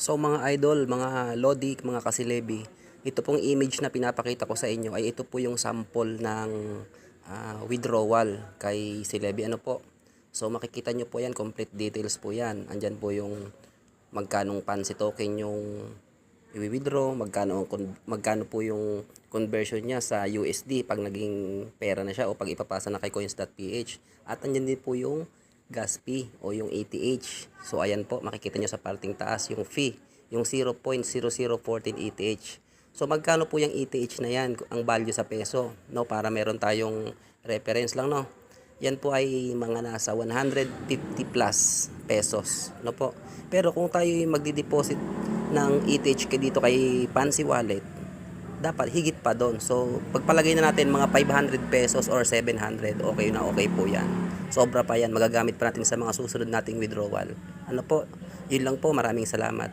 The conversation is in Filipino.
So mga idol, mga lodi, mga kasilebi, ito pong image na pinapakita ko sa inyo ay ito po yung sample ng withdrawal kay Silebi. Ano po? So makikita nyo po yan, complete details po yan. Andyan po yung magkanong Pansy token yung i-withdraw, magkano po yung conversion niya sa USD pag naging pera na siya o pag ipapasa na kay coins.ph. At andyan din po yung gas fee o yung ATH. So ayan po, makikita nyo sa parting taas yung fee, yung 0.0014 ATH. So magkano po yung ATH na yan, ang value sa peso, no, para meron tayong reference lang, no. Yan po ay mga nasa 150 plus pesos, no po. Pero kung tayo magdi-deposit ng ETH dito kay Pansy Wallet, dapat higit pa doon. So, pagpalagay na natin mga 500 pesos or 700, okay na okay po yan. Sobra pa yan. Magagamit pa natin sa mga susunod nating withdrawal. Ano po? Yun lang po. Maraming salamat.